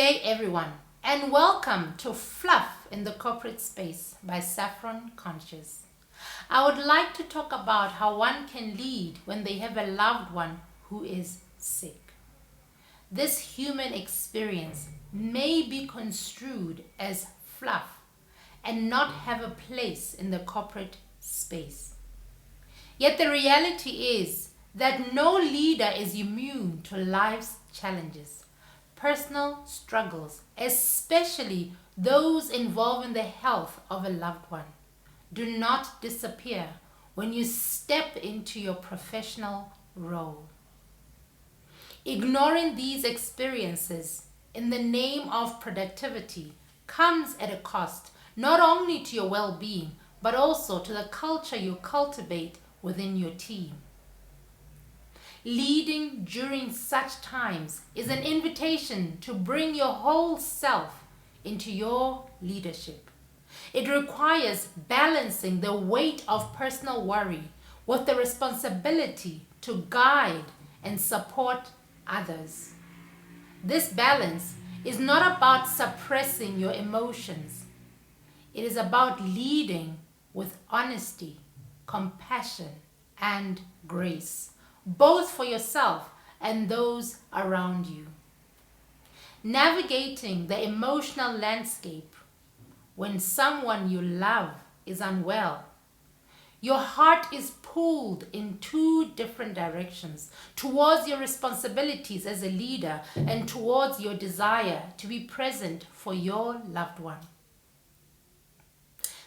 day, everyone, and welcome to Fluff in the Corporate Space by Saffron Conscious. I would like to talk about how one can lead when they have a loved one who is sick. This human experience may be construed as fluff and not have a place in the corporate space. Yet the reality is that no leader is immune to life's challenges. Personal struggles, especially those involving the health of a loved one, do not disappear when you step into your professional role. Ignoring these experiences in the name of productivity comes at a cost not only to your well-being, but also to the culture you cultivate within your team. Leading during such times is an invitation to bring your whole self into your leadership. It requires balancing the weight of personal worry with the responsibility to guide and support others. This balance is not about suppressing your emotions. It is about leading with honesty, compassion, and grace, both for yourself and those around you. Navigating the emotional landscape when someone you love is unwell, your heart is pulled in two different directions, towards your responsibilities as a leader and towards your desire to be present for your loved one.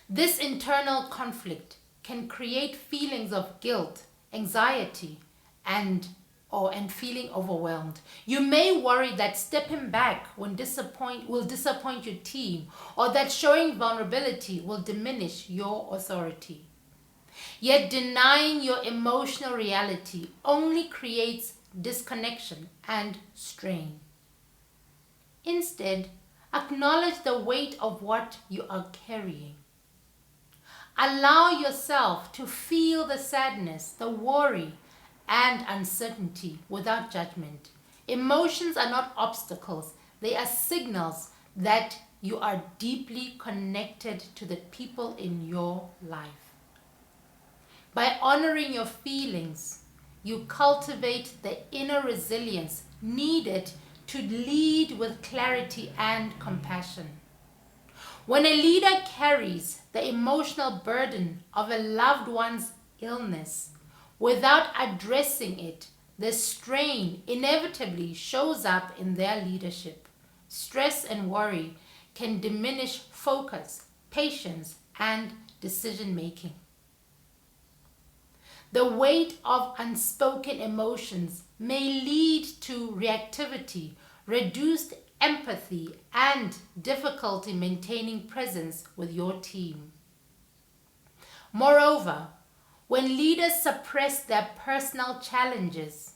This internal conflict can create feelings of guilt, anxiety, and feeling overwhelmed. You may worry that stepping back will disappoint your team, or that showing vulnerability will diminish your authority. Yet denying your emotional reality only creates disconnection and strain. Instead, acknowledge the weight of what you are carrying. Allow yourself to feel the sadness, the worry, and uncertainty without judgment. Emotions are not obstacles. They are signals that you are deeply connected to the people in your life. By honoring your feelings, you cultivate the inner resilience needed to lead with clarity and compassion. When a leader carries the emotional burden of a loved one's illness, without addressing it, the strain inevitably shows up in their leadership. Stress and worry can diminish focus, patience, and decision-making. The weight of unspoken emotions may lead to reactivity, reduced empathy, and difficulty maintaining presence with your team. Moreover, when leaders suppress their personal challenges,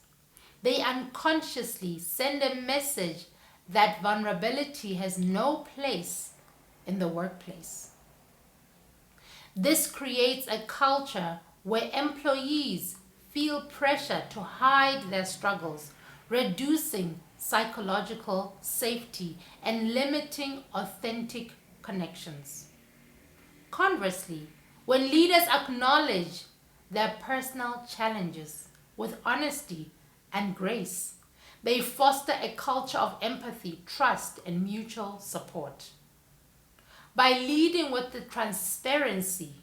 they unconsciously send a message that vulnerability has no place in the workplace. This creates a culture where employees feel pressure to hide their struggles, reducing psychological safety and limiting authentic connections. Conversely, when leaders acknowledge their personal challenges with honesty and grace, they foster a culture of empathy, trust, and mutual support. By leading with the transparency,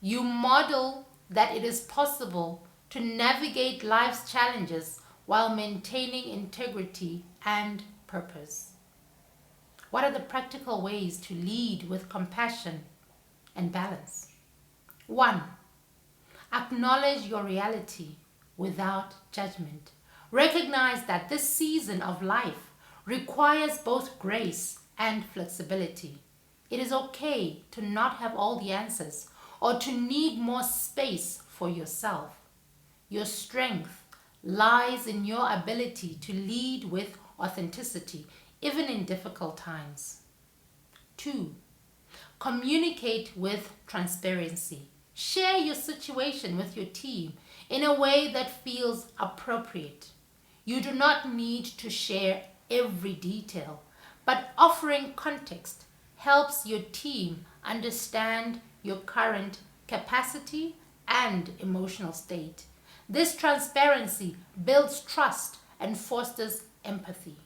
you model that it is possible to navigate life's challenges while maintaining integrity and purpose. What are the practical ways to lead with compassion and balance? 1. Acknowledge your reality without judgment. Recognize that this season of life requires both grace and flexibility. It is okay to not have all the answers or to need more space for yourself. Your strength lies in your ability to lead with authenticity, even in difficult times. 2. Communicate with transparency. Share your situation with your team in a way that feels appropriate. You do not need to share every detail, but offering context helps your team understand your current capacity and emotional state. This transparency builds trust and fosters empathy.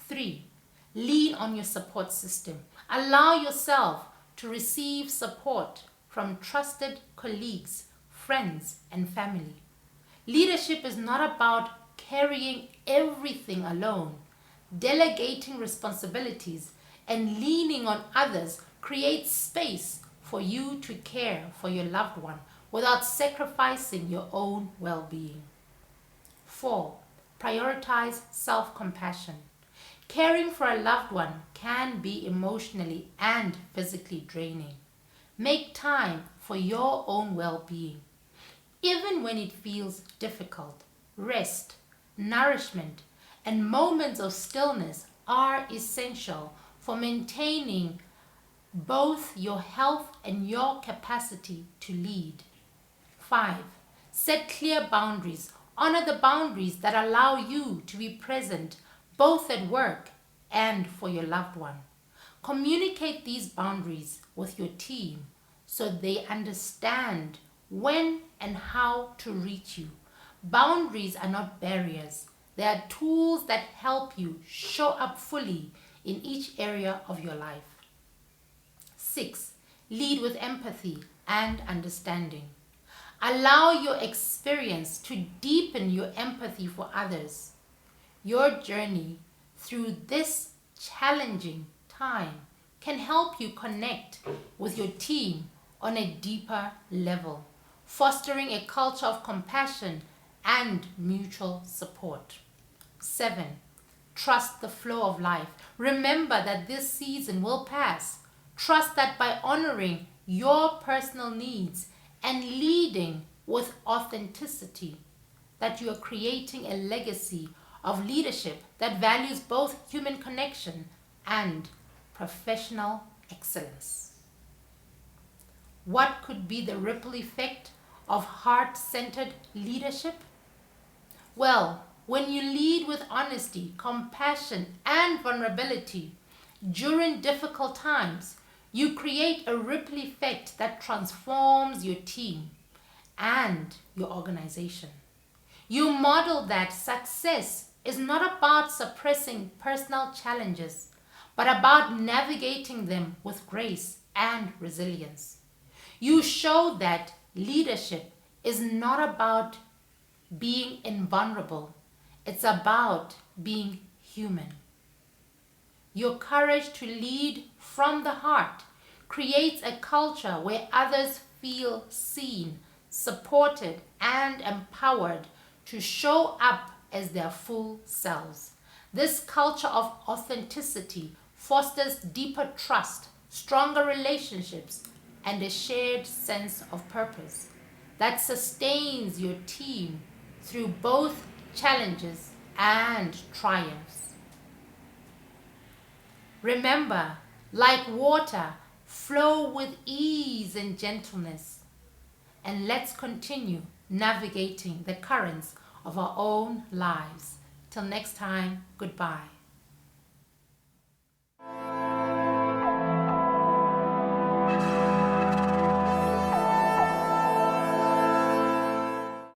3. Lean on your support system. Allow yourself to receive support from trusted colleagues, friends, and family. Leadership is not about carrying everything alone. Delegating responsibilities and leaning on others creates space for you to care for your loved one without sacrificing your own well-being. 4. Prioritize self-compassion. Caring for a loved one can be emotionally and physically draining. Make time for your own well-being. Even when it feels difficult, rest, nourishment, and moments of stillness are essential for maintaining both your health and your capacity to lead. 5. Set clear boundaries. Honor the boundaries that allow you to be present both at work and for your loved one. Communicate these boundaries with your team so they understand when and how to reach you. Boundaries are not barriers. They are tools that help you show up fully in each area of your life. 6. Lead with empathy and understanding. Allow your experience to deepen your empathy for others. Your journey through this challenging time can help you connect with your team on a deeper level, fostering a culture of compassion and mutual support. 7. Trust the flow of life. Remember that this season will pass. Trust that by honoring your personal needs and leading with authenticity, that you are creating a legacy of leadership that values both human connection and professional excellence. What could be the ripple effect of heart-centered leadership? Well, when you lead with honesty, compassion, and vulnerability during difficult times, you create a ripple effect that transforms your team and your organization. You model that success is not about suppressing personal challenges, but about navigating them with grace and resilience. You show that leadership is not about being invulnerable. It's about being human. Your courage to lead from the heart creates a culture where others feel seen, supported, and empowered to show up as their full selves. This culture of authenticity fosters deeper trust, stronger relationships, and a shared sense of purpose that sustains your team through both challenges and triumphs. Remember, like water, flow with ease and gentleness. And let's continue navigating the currents of our own lives. Till next time, goodbye.